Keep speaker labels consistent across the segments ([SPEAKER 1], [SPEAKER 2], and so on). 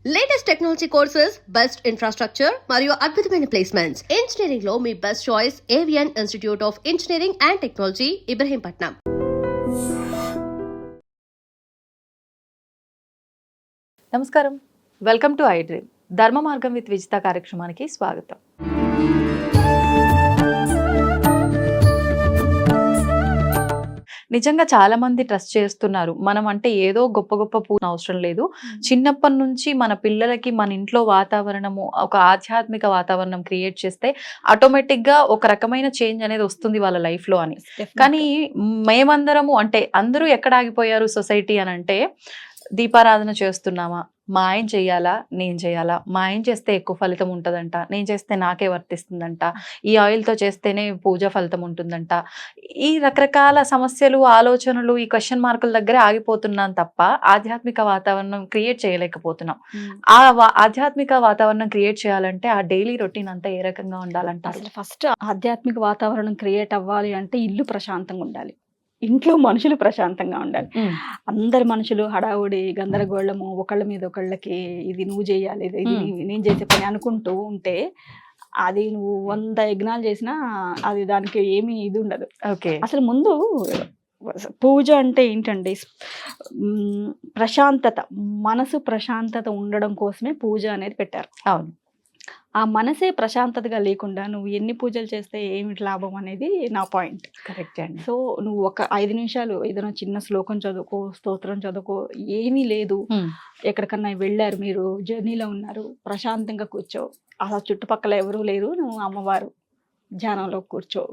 [SPEAKER 1] Latest technology courses, best infrastructure మరియు అద్భుతమైన placements. Engineering లో మీ best choice Avion institute of engineering and technology, Ibrahimpatnam.
[SPEAKER 2] నమస్కారం, వెల్కమ్ టు ఐ డ్రీమ్. ధర్మ మార్గం విత్ విజిత కార్యక్రమానికి స్వాగతం. నిజంగా చాలా మంది ట్రస్ట్ చేస్తున్నారు. మనం అంటే ఏదో గొప్ప గొప్ప పూజ అవసరం లేదు. చిన్నప్పటి నుంచి మన పిల్లలకి మన ఇంట్లో వాతావరణము, ఒక ఆధ్యాత్మిక వాతావరణం క్రియేట్ చేస్తే ఆటోమేటిక్ గా ఒక రకమైన చేంజ్ అనేది వస్తుంది వాళ్ళ లైఫ్ లో అని. కానీ మేమందరము అంటే అందరూ ఎక్కడ ఆగిపోయారు సొసైటీ అని అంటే, దీపారాధన చేస్తున్నామా, మా ఆయన చెయ్యాలా, నేను చేయాలా, మా ఆయన చేస్తే ఎక్కువ ఫలితం ఉంటుందంట, నేను చేస్తే నాకే వర్తిస్తుందంట, ఈ ఆయిల్తో చేస్తేనే పూజ ఫలితం ఉంటుందంట, ఈ రకరకాల సమస్యలు, ఆలోచనలు, ఈ క్వశ్చన్ మార్కుల దగ్గరే ఆగిపోతున్నాం తప్ప ఆధ్యాత్మిక వాతావరణం క్రియేట్ చేయలేకపోతున్నాం. ఆధ్యాత్మిక వాతావరణం క్రియేట్ చేయాలంటే ఆ డైలీ రొటీన్ అంతా ఏ రకంగా ఉండాలంటారు?
[SPEAKER 3] ఫస్ట్ ఆధ్యాత్మిక వాతావరణం క్రియేట్ అవ్వాలి అంటే ఇల్లు ప్రశాంతంగా ఉండాలి, ఇంట్లో మనుషులు ప్రశాంతంగా ఉండాలి. అందరు మనుషులు హడావుడి, గందరగోళము, ఒకళ్ళ మీద ఒకళ్ళకి ఇది నువ్వు చేయాలి, ఇది నేను చేసే పని అనుకుంటూ ఉంటే అది నువ్వు 100 యజ్ఞాలు చేసినా అది దానికి ఏమీ ఇది ఉండదు.
[SPEAKER 2] ఓకే,
[SPEAKER 3] అసలు ముందు పూజ అంటే ఏంటండి, ప్రశాంతత, మనసు ప్రశాంతత ఉండడం కోసమే పూజ అనేది పెట్టారు.
[SPEAKER 2] అవును,
[SPEAKER 3] ఆ మనసే ప్రశాంతతగా లేకుండా నువ్వు ఎన్ని పూజలు చేస్తే ఏమిటి లాభం అనేది నా పాయింట్.
[SPEAKER 2] కరెక్ట్ అండి.
[SPEAKER 3] సో నువ్వు ఒక 5 నిమిషాలు ఏదైనా చిన్న శ్లోకం చదువుకో, స్తోత్రం చదువుకో, ఏమీ లేదు, ఎక్కడికన్నా వెళ్ళారు, మీరు జర్నీలో ఉన్నారు, ప్రశాంతంగా కూర్చో, అసలు చుట్టుపక్కల ఎవరూ లేరు, నువ్వు అమ్మవారు ధ్యానంలో కూర్చో,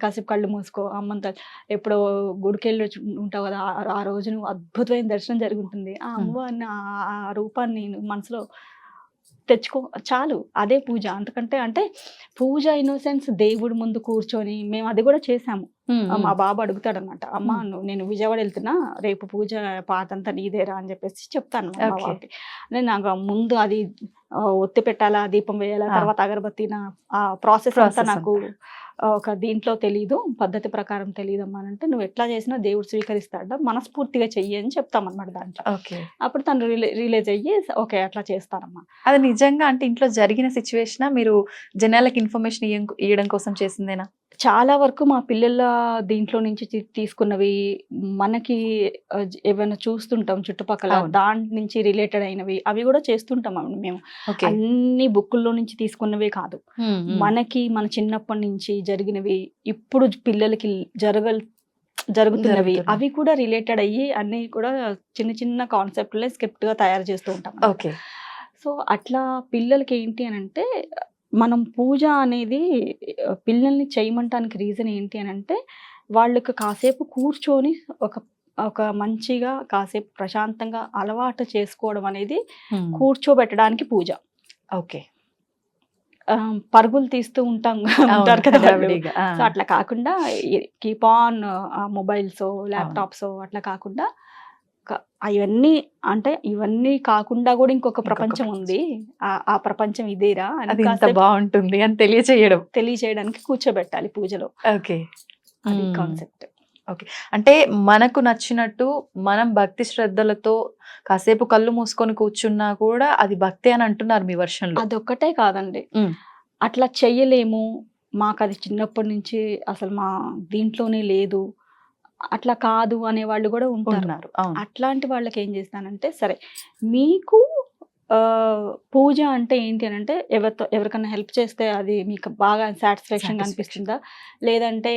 [SPEAKER 3] కాసేపు కళ్ళు మూసుకో, అమ్మంత ఎప్పుడో గుడికెళ్ళి ఉంటావు కదా, ఆ రోజు నువ్వు అద్భుతమైన దర్శనం జరిగి ఉంటుంది, ఆ అమ్మవారిని ఆ రూపాన్ని మనసులో తెచ్చుకో, చాలు, అదే పూజ. అంతకంటే అంటే పూజ ఇన్ సెన్స్ దేవుడి ముందు కూర్చొని, మేము అది కూడా చేసాము. మా బాబు అడుగుతాడు అనమాట, అమ్మ నేను విజయవాడ వెళ్తున్నా, రేపు పూజ పాట అంతా నీదేరా అని చెప్పేసి చెప్తాను మా బాబుకి. నేను నాకు ముందు అది ఒత్తి పెట్టాలా, దీపం వేయాలా, తర్వాత అగరబత్తి, ఆ ప్రాసెస్ అంతా నాకు ఒక దీంట్లో తెలీదు, పద్ధతి ప్రకారం తెలియదమ్మా అంటే, నువ్వు ఎట్లా చేసినా దేవుడు స్వీకరిస్తాడ, మనస్ఫూర్తిగా చెయ్యి అని చెప్తామన్నమాట దాంట్లో. అప్పుడు తను రిలీజ్ అయ్యి ఓకే అట్లా చేస్తానమ్మా.
[SPEAKER 2] అది నిజంగా అంటే ఇంట్లో జరిగిన సిచ్యువేషన్, మీరు జనాలకు ఇన్ఫర్మేషన్ ఇవ్వడం కోసం చేసిందేనా?
[SPEAKER 3] చాలా వరకు మా పిల్లల దీంట్లో నుంచి తీసుకున్నవి, మనకి ఏమైనా చూస్తుంటాం చుట్టుపక్కల, దాని నుంచి రిలేటెడ్ అయినవి అవి కూడా చేస్తుంటాం మేము. అన్ని బుక్కుల్లో నుంచి తీసుకున్నవే కాదు, మనకి మన చిన్నప్పటి నుంచి జరిగినవి, ఇప్పుడు పిల్లలకి జరుగుతున్నవి, అవి కూడా రిలేటెడ్ అయ్యి అన్ని కూడా చిన్న చిన్న కాన్సెప్ట్లే స్క్రిప్ట్ గా తయారు చేస్తూ ఉంటాం.
[SPEAKER 2] ఓకే, సో
[SPEAKER 3] అట్లా పిల్లలకి ఏంటి అని అంటే, మనం పూజ అనేది పిల్లల్ని చేయమంటానికి రీజన్ ఏంటి అని అంటే, వాళ్ళకి కాసేపు కూర్చొని ఒక మంచిగా కాసేపు ప్రశాంతంగా అలవాటు చేసుకోవడం అనేది కూర్చోబెట్టడానికి పూజ.
[SPEAKER 2] ఓకే,
[SPEAKER 3] పరుగులు తీస్తూ ఉంటారు కదా, సో అట్లా కాకుండా కీప్ ఆన్ మొబైల్స్, ల్యాప్టాప్స్ అట్లా కాకుండా, అవన్నీ అంటే ఇవన్నీ కాకుండా కూడా ఇంకొక ప్రపంచం ఉంది, ఆ ప్రపంచం ఇదేరా
[SPEAKER 2] అని బాగుంటుంది అని
[SPEAKER 3] తెలియచేయడానికి కూర్చోబెట్టాలి పూజలో.
[SPEAKER 2] ఓకే,
[SPEAKER 3] అది కాన్సెప్ట్.
[SPEAKER 2] ఓకే, అంటే మనకు నచ్చినట్టు మనం భక్తి శ్రద్ధలతో కాసేపు కళ్ళు మూసుకొని కూర్చున్నా కూడా అది భక్తి అని అంటున్నారు మీ వర్షన్లో.
[SPEAKER 3] అదొక్కటే కాదండి, అట్లా చెయ్యలేము, మాకు అది చిన్నప్పటి నుంచి అసలు మా దీంట్లోనే లేదు, అట్లా కాదు అనే వాళ్ళు కూడా ఉంటున్నారు. అట్లాంటి వాళ్ళకి ఏం చేస్తానంటే, సరే మీకు పూజ అంటే ఏంటి అని అంటే, ఎవరికన్నా హెల్ప్ చేస్తే అది మీకు బాగా సాటిస్ఫాక్షన్ అనిపిస్తుందా, లేదంటే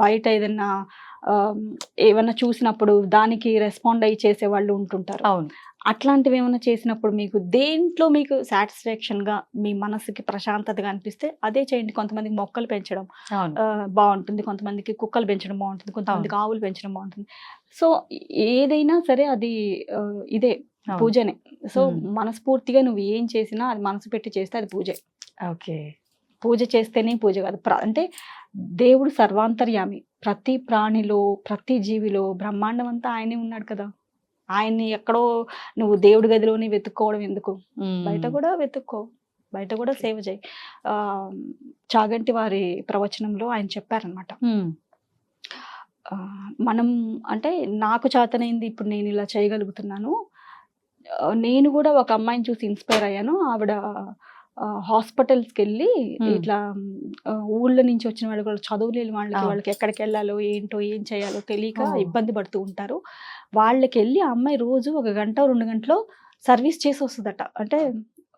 [SPEAKER 3] బయట ఏదన్నా ఏమన్నా చూసినప్పుడు దానికి రెస్పాండ్ అయ్యి చేసే వాళ్ళు ఉంటుంటారు. అట్లాంటివి ఏమైనా చేసినప్పుడు మీకు దేంట్లో మీకు సాటిస్ఫాక్షన్ గా, మీ మనసుకి ప్రశాంతతగా అనిపిస్తే అదే చేయండి. కొంతమందికి మొక్కలు పెంచడం బాగుంటుంది, కొంతమందికి కుక్కలు పెంచడం బాగుంటుంది, కొంతమందికి ఆవులు పెంచడం బాగుంటుంది. సో ఏదైనా సరే అది ఇదే పూజనే. సో మనస్ఫూర్తిగా నువ్వు ఏం చేసినా అది మనసు పెట్టి చేస్తే అది పూజే.
[SPEAKER 2] ఓకే, పూజ
[SPEAKER 3] చేస్తేనే పూజ కాదు, అంటే దేవుడు సర్వాంతర్యామి, ప్రతి ప్రాణిలో, ప్రతి జీవిలో బ్రహ్మాండం అంతా ఆయనే ఉన్నాడు కదా. ఆయన్ని ఎక్కడో నువ్వు దేవుడి గదిలోని వెతుక్కోవడం ఎందుకు, బయట కూడా వెతుక్కో, బయట కూడా సేవ చేయి. చాగంటి వారి ప్రవచనంలో ఆయన చెప్పారనమాట, మనం అంటే నాకు చేతనైంది ఇప్పుడు నేను ఇలా చేయగలుగుతున్నాను, నేను కూడా ఒక అమ్మాయిని చూసి ఇన్స్పైర్ అయ్యాను. ఆవిడ హాస్పిటల్స్కి వెళ్ళి ఇట్లా ఊళ్ళో నుంచి వచ్చిన వాళ్ళు కూడా చదువులేని వాళ్ళకి ఎక్కడికి వెళ్ళాలో ఏంటో ఏం చేయాలో తెలియక ఇబ్బంది పడుతూ ఉంటారు. వాళ్ళకి వెళ్ళి ఆ అమ్మాయి రోజు 1 గంట 2 గంటలో సర్వీస్ చేసి వస్తుందట. అంటే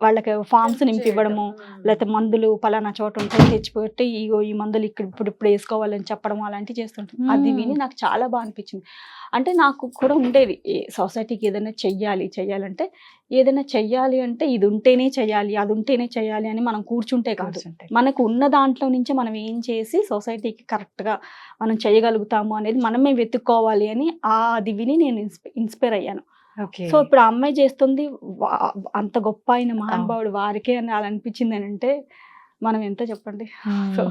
[SPEAKER 3] వాళ్ళకి ఫామ్స్ నింపి ఇవ్వడము, లేకపోతే మందులు పలానా చోట ఉంటాయి తెచ్చిపెట్టి ఇగో ఈ మందులు ఇప్పుడు వేసుకోవాలని చెప్పడం అలాంటివి చేస్తుంటారు. అది విని నాకు చాలా బాగా అనిపించింది. అంటే నాకు కూడా ఉండేవి సొసైటీకి ఏదైనా చెయ్యాలంటే ఏదైనా చెయ్యాలి అంటే ఇది ఉంటేనే చెయ్యాలి, అది ఉంటేనే చెయ్యాలి అని మనం కూర్చుంటే కాదు. మనకు ఉన్న దాంట్లో నుంచి మనం ఏం చేసి సొసైటీకి కరెక్ట్గా మనం చేయగలుగుతాము అనేది మనమే వెతుక్కోవాలి అని అది విని నేను ఇన్స్పైర్ అయ్యాను. సో ఇప్పుడు ఆ అమ్మాయి చేస్తుంది అంత గొప్ప అయిన మహానుభావుడు వారికే అని అలా అనిపించింది అని అంటే మనం ఎంత చెప్పండి. సో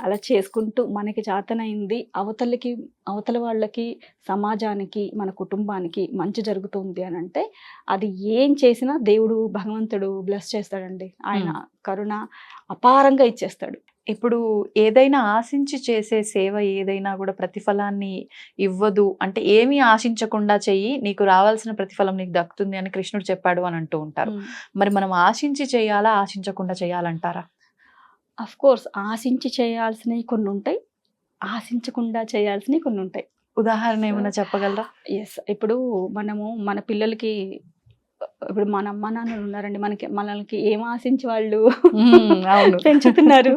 [SPEAKER 3] అలా చేసుకుంటూ మనకి చేతనైంది అవతల వాళ్ళకి, సమాజానికి, మన కుటుంబానికి మంచి జరుగుతుంది అని అంటే అది ఏం చేసినా దేవుడు భగవంతుడు బ్లెస్ చేస్తాడండి. ఆయన కరుణ అపారంగా ఇచ్చేస్తాడు.
[SPEAKER 2] ఇప్పుడు ఏదైనా ఆశించి చేసే సేవ ఏదైనా కూడా ప్రతిఫలాన్ని ఇవ్వదు, అంటే ఏమీ ఆశించకుండా చెయ్యి, నీకు రావాల్సిన ప్రతిఫలం నీకు దక్కుతుంది అని కృష్ణుడు చెప్పాడు అని అంటూ ఉంటారు. మరి మనం ఆశించి చేయాలా, ఆశించకుండా చేయాలంటారా?
[SPEAKER 3] అఫ్ కోర్స్ ఆశించి చేయాల్సినవి కొన్ని ఉంటాయి, ఆశించకుండా చేయాల్సినవి కొన్ని ఉంటాయి.
[SPEAKER 2] ఉదాహరణ ఏమైనా చెప్పగలరా?
[SPEAKER 3] ఎస్, ఇప్పుడు మనము మన పిల్లలకి, ఇప్పుడు మన అమ్మ నాన్నలు ఉన్నారండి, మనకి ఏం ఆశించి వాళ్ళు పెంచుతున్నారు,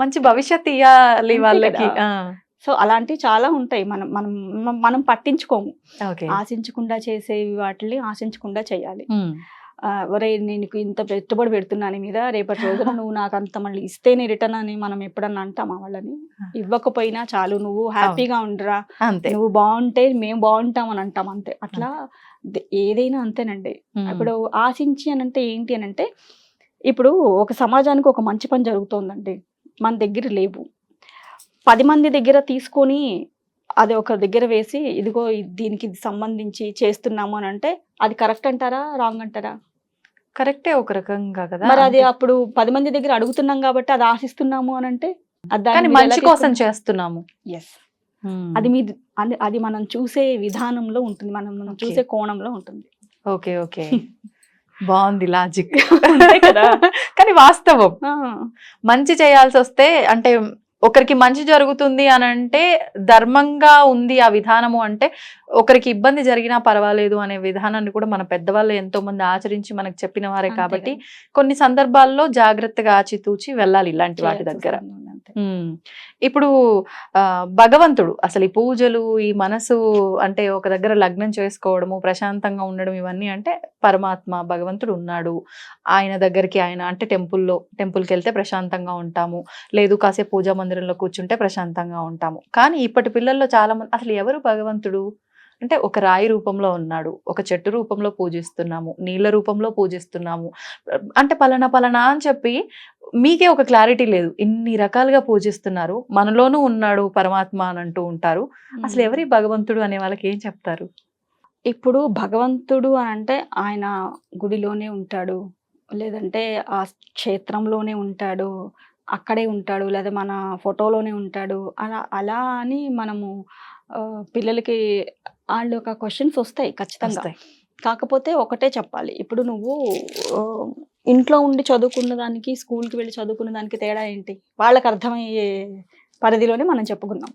[SPEAKER 2] మంచి భవిష్యత్తు ఇవ్వాలి వాళ్ళకి.
[SPEAKER 3] సో అలాంటివి చాలా ఉంటాయి. మనం పట్టించుకోము. ఆశించకుండా చేసేవి వాటిని ఆశించకుండా చేయాలి. ఒరే నేను ఇంత పెట్టుబడి పెడుతున్నాను మీద, రేపటి రోజున నువ్వు నాకు అంత మళ్ళీ ఇస్తేనే రిటర్న్ అని మనం ఎప్పుడన్నా అంటామా వాళ్ళని? ఇవ్వకపోయినా చాలు, నువ్వు హ్యాపీగా ఉండరా, నువ్వు బాగుంటే మేము బాగుంటాం అని అంటాం అంతే. అట్లా ఏదైనా అంతేనండి. ఇప్పుడు ఆశించి అని అంటే ఏంటి అని అంటే, ఇప్పుడు ఒక సమాజానికి ఒక మంచి పని జరుగుతోందండి, మన దగ్గర లేవు, 10 మంది దగ్గర తీసుకొని అది ఒక దగ్గర వేసి ఇదిగో దీనికి ఇది సంబంధించి చేస్తున్నాము అని అంటే అది కరెక్ట్ అంటారా, రాంగ్ అంటారా?
[SPEAKER 2] కరెక్టే ఒక రకంగా కదా.
[SPEAKER 3] మరి అది అప్పుడు 10 మంది దగ్గర అడుగుతున్నాం కాబట్టి అది ఆశిస్తున్నాము అని అంటే
[SPEAKER 2] మంచి కోసం చేస్తున్నాము.
[SPEAKER 3] ఎస్, అది మనం చూసే విధానంలో ఉంటుంది, మనం చూసే కోణంలో ఉంటుంది.
[SPEAKER 2] ఓకే ఓకే బాగుంది లాజిక్. కానీ వాస్తవం, మంచి చేయాల్సి వస్తే అంటే ఒకరికి మంచి జరుగుతుంది అని అంటే ధర్మంగా ఉంది ఆ విధానము, అంటే ఒకరికి ఇబ్బంది జరిగినా పర్వాలేదు అనే విధానాన్ని కూడా మన పెద్దవాళ్ళు ఎంతో మంది ఆచరించి మనకు చెప్పిన వారే కాబట్టి కొన్ని సందర్భాల్లో జాగ్రత్తగా ఆచితూచి వెళ్ళాలి ఇలాంటి వాటి దగ్గర. ఇప్పుడు భగవంతుడు అసలు ఈ పూజలు, ఈ మనసు అంటే ఒక దగ్గర లగ్నం చేసుకోవడము, ప్రశాంతంగా ఉండడం, ఇవన్నీ అంటే పరమాత్మ భగవంతుడు ఉన్నాడు. ఆయన దగ్గరికి ఆయన అంటే టెంపుల్కి వెళ్తే ప్రశాంతంగా ఉంటాము, లేదు కాసేపు పూజా మందిరంలో కూర్చుంటే ప్రశాంతంగా ఉంటాము. కానీ ఇప్పటి పిల్లల్లో చాలా మంది అసలు ఎవరు భగవంతుడు అంటే ఒక రాయి రూపంలో ఉన్నాడు, ఒక చెట్టు రూపంలో పూజిస్తున్నాము, నీళ్ళ రూపంలో పూజిస్తున్నాము, అంటే పలానా అని చెప్పి మీకే ఒక క్లారిటీ లేదు, ఇన్ని రకాలుగా పూజిస్తున్నారు, మనలోనూ ఉన్నాడు పరమాత్మ అని అంటూ ఉంటారు. అసలు ఎవరి భగవంతుడు అనే వాళ్ళకి ఏం చెప్తారు?
[SPEAKER 3] ఇప్పుడు భగవంతుడు అని అంటే ఆయన గుడిలోనే ఉంటాడు, లేదంటే ఆ క్షేత్రంలోనే ఉంటాడు, అక్కడే ఉంటాడు, లేదా మన ఫోటోలోనే ఉంటాడు, అలా అని మనము పిల్లలకి వాళ్ళు ఒక క్వశ్చన్స్ వస్తాయి ఖచ్చితంగా. కాకపోతే ఒకటే చెప్పాలి, ఇప్పుడు నువ్వు ఇంట్లో ఉండి చదువుకున్న దానికి స్కూల్కి వెళ్ళి చదువుకున్న దానికి తేడా ఏంటి? వాళ్ళకి అర్థమయ్యే పరిధిలోనే మనం చెప్పుకుందాం.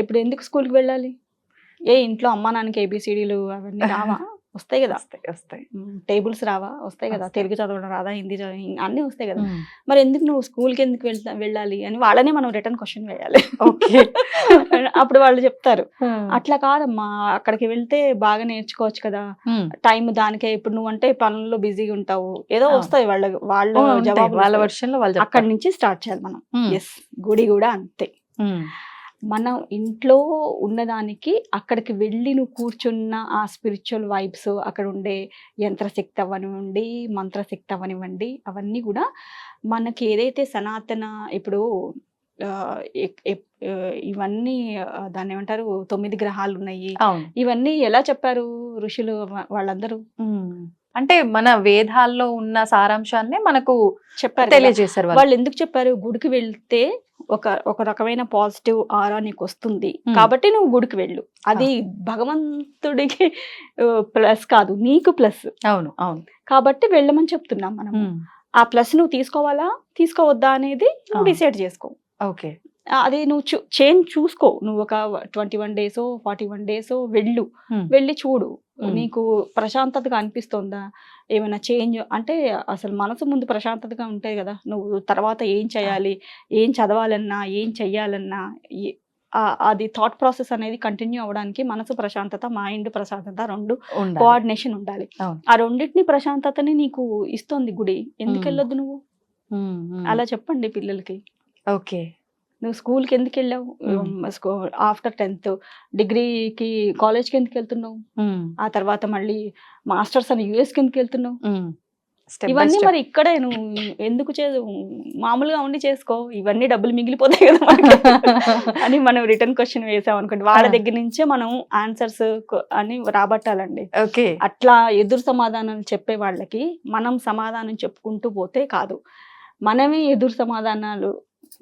[SPEAKER 3] ఇప్పుడు ఎందుకు స్కూల్కి వెళ్ళాలి? ఇంట్లో అమ్మా నాన్నకి ABCDలు అవన్నీ రావా? వస్తాయి కదా,
[SPEAKER 2] వస్తాయి.
[SPEAKER 3] టేబుల్స్ రావా? వస్తాయి కదా. తెలుగు చదవడం రాదా, హిందీ చదవడం అన్నీ వస్తాయి కదా. మరి ఎందుకు నువ్వు స్కూల్కి ఎందుకు వెళ్ళాలి అని వాళ్ళనే మనం రిటర్న్ క్వశ్చన్ వేయాలి. అప్పుడు వాళ్ళు చెప్తారు అట్లా కాదమ్మా, అక్కడికి వెళ్తే బాగా నేర్చుకోవచ్చు కదా, టైం దానికే. ఇప్పుడు నువ్వు అంటే పనుల్లో బిజీగా ఉంటావు, ఏదో వస్తాయి వాళ్ళ జవాబు,
[SPEAKER 2] వాళ్ళ వర్షన్లో వాళ్ళు.
[SPEAKER 3] అక్కడి నుంచి స్టార్ట్ చేయాలి మనం. ఎస్, గుడి కూడా అంతే. మనం ఇంట్లో ఉన్నదానికి అక్కడికి వెళ్ళి నువ్వు కూర్చున్న ఆ స్పిరిచువల్ వైబ్స్, అక్కడ ఉండే యంత్రశక్తి అవనివ్వండి, మంత్రశక్తి అవనివ్వండి, అవన్నీ కూడా మనకి ఏదైతే సనాతన ఇప్పుడు ఇవన్నీ దాన్ని ఏమంటారు 9 గ్రహాలు ఉన్నాయి, ఇవన్నీ ఎలా చెప్పారు ఋషులు వాళ్ళందరూ?
[SPEAKER 2] అంటే మన వేదాల్లో ఉన్న సారాంశాన్ని మనకు చెప్పారు, తెలియజేశారు.
[SPEAKER 3] వాళ్ళు ఎందుకు చెప్పారు? గుడికి వెళ్తే ఒక రకమైన పాజిటివ్ ఆరా నీకు వస్తుంది కాబట్టి నువ్వు గుడికి వెళ్ళు. అది భగవంతుడికి ప్లస్ కాదు, నీకు ప్లస్.
[SPEAKER 2] అవును అవును.
[SPEAKER 3] కాబట్టి వెళ్ళమని చెప్తున్నాం మనం. ఆ ప్లస్ నువ్వు తీసుకోవాలా తీసుకోవద్దా అనేది నువ్వు డిసైడ్ చేసుకో.
[SPEAKER 2] ఓకే.
[SPEAKER 3] అది నువ్వు చేంజ్ చూసుకో. నువ్వు ఒక 21 డేసో 41 డేసో వెళ్ళి చూడు. నీకు ప్రశాంతతగా అనిపిస్తుందా, ఏమైనా చేంజ్ అంటే అసలు మనసు ముందు ప్రశాంతతగా ఉంటాయి కదా. నువ్వు తర్వాత ఏం చేయాలి, ఏం చదవాలన్నా, ఏం చెయ్యాలన్నా అది థాట్ ప్రాసెస్ అనేది కంటిన్యూ అవ్వడానికి మనసు ప్రశాంతత, మైండ్ ప్రశాంతత రెండు కోఆర్డినేషన్ ఉండాలి. ఆ రెండింటిని ప్రశాంతతని నీకు ఇస్తుంది గుడి. ఎందుకు వెళ్ళొద్దు నువ్వు? అలా చెప్పండి పిల్లలకి.
[SPEAKER 2] ఓకే.
[SPEAKER 3] నువ్వు స్కూల్కి ఎందుకు వెళ్ళావు? ఆఫ్టర్ 10th డిగ్రీకి కాలేజ్కి ఎందుకు వెళ్తున్నావు? ఆ తర్వాత మళ్ళీ మాస్టర్స్ అని యూఎస్కి ఎందుకు వెళ్తున్నావు? ఇవన్నీ మరి ఇక్కడే నువ్వు ఎందుకు మామూలుగా ఉండి చేసుకో. ఇవన్నీ డబ్బులు మిగిలిపోతాయి కదా అని మనం రిటర్న్ క్వశ్చన్ వేసాం అనుకోండి, వాళ్ళ దగ్గర నుంచే మనం ఆన్సర్స్ అని రాబట్టాలండి. అట్లా ఎదురు సమాధానాలు చెప్పే వాళ్ళకి మనం సమాధానం చెప్పుకుంటూ పోతే కాదు, మనమే ఎదురు సమాధానాలు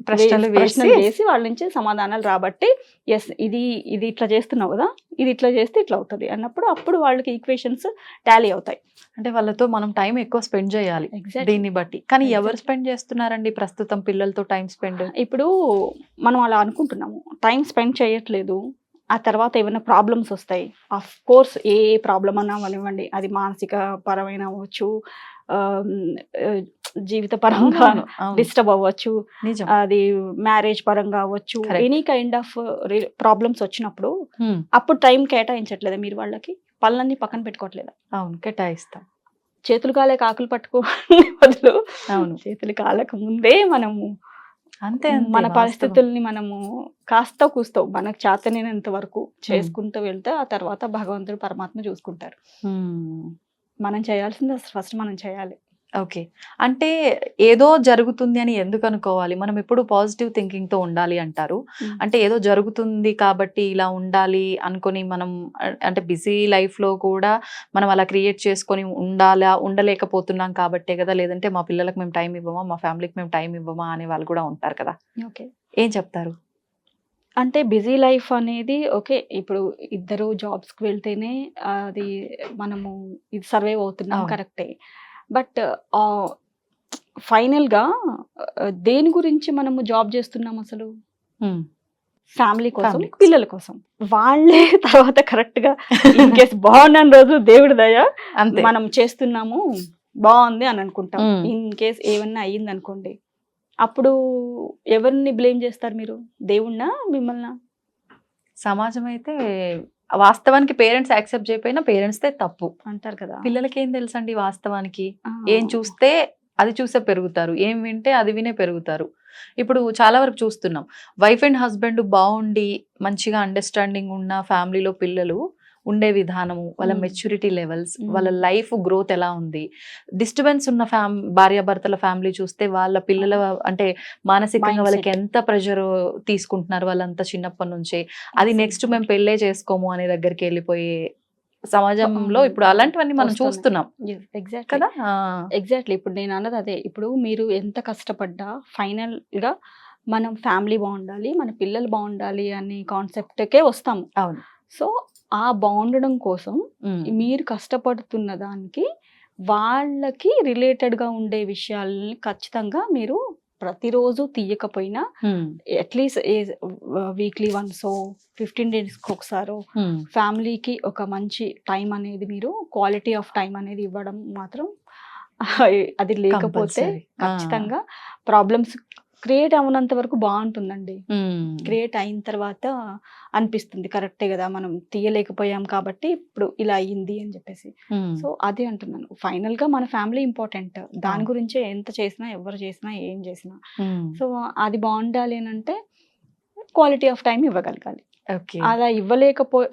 [SPEAKER 3] ప్రశ్నలు వేసి వాళ్ళ నుంచి సమాధానాలు రాబట్టి, ఎస్ ఇది ఇట్లా చేస్తున్నావు కదా, ఇది ఇట్లా చేస్తే ఇట్లా అవుతుంది అన్నప్పుడు అప్పుడు వాళ్ళకి ఈక్వేషన్స్ టాలీ అవుతాయి.
[SPEAKER 2] అంటే వాళ్ళతో మనం టైం ఎక్కువ స్పెండ్ చేయాలి దీన్ని బట్టి. కానీ ఎవరు స్పెండ్ చేస్తున్నారండి ప్రస్తుతం పిల్లలతో టైం స్పెండ్? ఇప్పుడు
[SPEAKER 3] మనం అలా అనుకుంటున్నాము, టైం స్పెండ్ చేయట్లేదు. ఆ తర్వాత ఏమైనా ప్రాబ్లమ్స్ వస్తాయి. ఆఫ్ కోర్స్ ఏ ప్రాబ్లం అన్నా అనివ్వండి, అది మానసిక పరమైన అవ్వచ్చు, జీవిత పరంగా డిస్టర్బ్ అవ్వచ్చు, అది మ్యారేజ్ పరంగా అవ్వచ్చు, ఎనీ కైండ్ ఆఫ్ ప్రాబ్లమ్స్ వచ్చినప్పుడు అప్పుడు టైం కేటాయించట్లేదా మీరు వాళ్ళకి? పనులన్నీ పక్కన పెట్టుకోవట్లేదా?
[SPEAKER 2] అవును, కేటాయిస్తాం.
[SPEAKER 3] చేతులు కాలే కాకులు పట్టుకోని బదులు చేతులు కాలక ముందే మనము
[SPEAKER 2] అంతే
[SPEAKER 3] మన పరిస్థితుల్ని మనము కాస్త కూస్తో మనకు చేతనైనంత వరకు చేసుకుంటూ వెళ్తే ఆ తర్వాత భగవంతుడు పరమాత్మ చూసుకుంటారు. మనం చేయాల్సింది ఫస్ట్ మనం చేయాలి.
[SPEAKER 2] ఓకే. అంటే ఏదో జరుగుతుంది అని ఎందుకు అనుకోవాలి? మనం ఎప్పుడు పాజిటివ్ థింకింగ్ తో ఉండాలి అంటారు. అంటే ఏదో జరుగుతుంది కాబట్టి ఇలా ఉండాలి అనుకొని మనం అంటే బిజీ లైఫ్ లో కూడా మనం అలా క్రియేట్ చేసుకొని ఉండలేకపోతున్నాం కాబట్టే కదా, లేదంటే మా పిల్లలకు మేము టైం ఇవ్వమా, మా ఫ్యామిలీకి మేము టైం ఇవ్వమా అనే వాళ్ళు కూడా ఉంటారు కదా.
[SPEAKER 3] ఓకే,
[SPEAKER 2] ఏం చెప్తారు?
[SPEAKER 3] అంటే బిజీ లైఫ్ అనేది ఓకే, ఇప్పుడు ఇద్దరు జాబ్స్కి వెళ్తేనే అది మనము ఇది సర్వైవ్ అవుతున్నాం, కరెక్టే. బట్ ఫైనల్గా దేని గురించి మనము జాబ్ చేస్తున్నాం అసలు? ఫ్యామిలీ కోసం, పిల్లల కోసం. వాళ్ళే తర్వాత కరెక్ట్ గా ఇన్ కేస్ బాగున్న రోజు దేవుడి దయ మనం చేస్తున్నాము బాగుంది అని అనుకుంటాం. ఇన్ కేస్ ఏమన్నా అయ్యింది అనుకోండి, అప్పుడు ఎవరిని బ్లేమ్ చేస్తారు మీరు? దేవుణ్ణా, మిమ్మల్ని?
[SPEAKER 2] సమాజం అయితే వాస్తవానికి పేరెంట్స్ యాక్సెప్ట్ చేయకపోయినా పేరెంట్స్దే తప్పు
[SPEAKER 3] అంటారు కదా.
[SPEAKER 2] పిల్లలకి ఏం తెలుసండి వాస్తవానికి? ఏం చూస్తే అది చూసే పెరుగుతారు, ఏం వింటే అది వినే పెరుగుతారు. ఇప్పుడు చాలా వరకు చూస్తున్నాం, వైఫ్ అండ్ హస్బెండ్ బాగుండి మంచిగా అండర్స్టాండింగ్ ఉన్న ఫ్యామిలీలో పిల్లలు ఉండే విధానము, వాళ్ళ మెచ్యూరిటీ లెవెల్స్, వాళ్ళ లైఫ్ గ్రోత్ ఎలా ఉంది, డిస్టర్బెన్స్ ఉన్న భార్యాభర్తల ఫ్యామిలీ చూస్తే వాళ్ళ పిల్లల అంటే మానసికంగా వాళ్ళకి ఎంత ప్రెషర్ తీసుకుంటున్నారు వాళ్ళంతా చిన్నప్పటి నుంచే, అది నెక్స్ట్ మేము పెళ్ళే చేసుకోము అనే దగ్గరికి వెళ్ళిపోయే సమాజంలో ఇప్పుడు అలాంటివన్నీ మనం చూస్తున్నాం కదా.
[SPEAKER 3] ఎగ్జాక్ట్లీ, ఇప్పుడు నేను అన్నది అదే. ఇప్పుడు మీరు ఎంత కష్టపడ్డా ఫైనల్ గా మనం ఫ్యామిలీ బాగుండాలి, మన పిల్లలు బాగుండాలి అనే కాన్సెప్ట్కే వస్తాము.
[SPEAKER 2] అవును.
[SPEAKER 3] సో ఆ బాగుండడం కోసం మీరు కష్టపడుతున్న దానికి వాళ్ళకి రిలేటెడ్గా ఉండే విషయాలని ఖచ్చితంగా మీరు ప్రతిరోజు తీయకపోయినా అట్లీస్ట్ వీక్లీ వన్సో 15 డేస్కి ఒకసారో ఫ్యామిలీకి ఒక మంచి టైం అనేది, మీరు క్వాలిటీ ఆఫ్ టైం అనేది ఇవ్వడం మాత్రం అది లేకపోతే ఖచ్చితంగా ప్రాబ్లమ్స్ క్రియేట్ అవ్వనంత వరకు బాగుంటుందండి. క్రియేట్ అయిన తర్వాత అనిపిస్తుంది కరెక్టే కదా, మనం తీయలేకపోయాం కాబట్టి ఇప్పుడు ఇలా అయ్యింది అని చెప్పేసి. సో అదే అంటున్నాను, ఫైనల్ గా మన ఫ్యామిలీ ఇంపార్టెంట్. దాని గురించే ఎంత చేసినా, ఎవరు చేసినా, ఏం చేసినా. సో అది బాగుండాలి అని అంటే క్వాలిటీ ఆఫ్ టైం ఇవ్వగలగాలి. అలా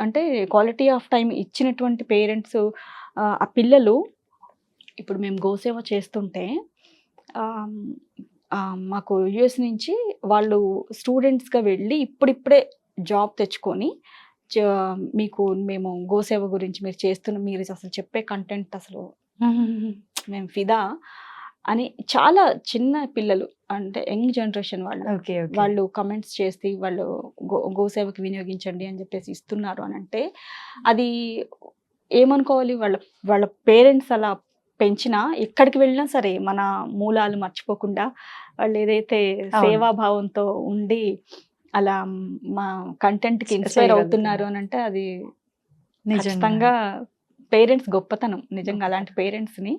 [SPEAKER 3] అంటే క్వాలిటీ ఆఫ్ టైం ఇచ్చినటువంటి పేరెంట్స్, ఆ పిల్లలు, ఇప్పుడు మేము గోసేవ చేస్తుంటే మాకు యుఎస్ నుంచి వాళ్ళు స్టూడెంట్స్గా వెళ్ళి ఇప్పుడిప్పుడే జాబ్ తెచ్చుకొని, మీకు మేము గోసేవ గురించి మీరు చేస్తున్న, మీరు అసలు చెప్పే కంటెంట్ అసలు మేము ఫిదా, అని చాలా చిన్న పిల్లలు అంటే యంగ్ జనరేషన్ వాళ్ళు
[SPEAKER 2] ఓకే
[SPEAKER 3] వాళ్ళు కమెంట్స్ చేసి వాళ్ళు గోసేవకి వినియోగించండి అని చెప్పేసి ఇస్తున్నారు అని అంటే అది ఏమనుకోవాలి, వాళ్ళ పేరెంట్స్ అలా పెంచినా ఎక్కడికి వెళ్ళినా సరే మన మూలాలు మర్చిపోకుండా వాళ్ళు ఏదైతే సేవాభావంతో ఉండి అలా మా కంటెంట్ కి ఇన్స్పైర్ అవుతున్నారు అని అంటే అది ఖచ్చితంగా పేరెంట్స్ గొప్పతనం. నిజంగా అలాంటి పేరెంట్స్ ని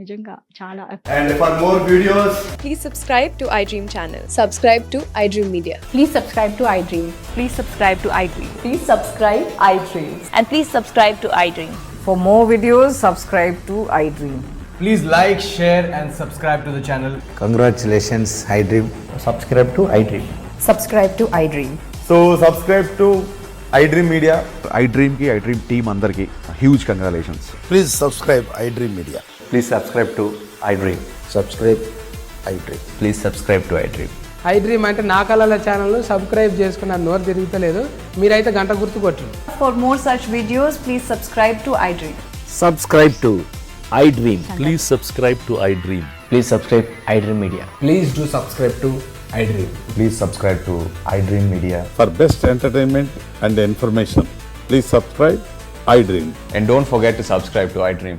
[SPEAKER 3] నిజంగా చాలా.
[SPEAKER 4] And for more videos,
[SPEAKER 5] Please subscribe to iDream channel. Subscribe to iDream Media.
[SPEAKER 6] Please subscribe to iDream.
[SPEAKER 5] Please subscribe to iDream.
[SPEAKER 6] Please subscribe iDream.
[SPEAKER 7] And please subscribe to iDream.
[SPEAKER 6] For more videos, subscribe to iDream.
[SPEAKER 4] please like, share and subscribe to the channel.
[SPEAKER 8] Congratulations, iDream.
[SPEAKER 4] Subscribe to iDream.
[SPEAKER 6] Subscribe to iDream.
[SPEAKER 4] So subscribe to iDream Media.
[SPEAKER 9] iDream ki iDream team andarki huge congratulations.
[SPEAKER 8] Please subscribe iDream Media.
[SPEAKER 10] Please subscribe to iDream.
[SPEAKER 8] Subscribe iDream.
[SPEAKER 10] Please subscribe to iDream.
[SPEAKER 11] iDream అంటే నా కళల channel subscribe చేసుకున్నారు, నోరు తిరుగుతలేదు, మీరైతే గంట గుర్తు కొట్టండి.
[SPEAKER 6] For more such videos, please subscribe to iDream.
[SPEAKER 10] Subscribe to iDream. Please subscribe to iDream. Please subscribe iDream Media.
[SPEAKER 4] Please do subscribe to iDream.
[SPEAKER 10] Please subscribe to iDream Media.
[SPEAKER 9] For best entertainment and information, please subscribe iDream.
[SPEAKER 10] And don't forget to subscribe to iDream.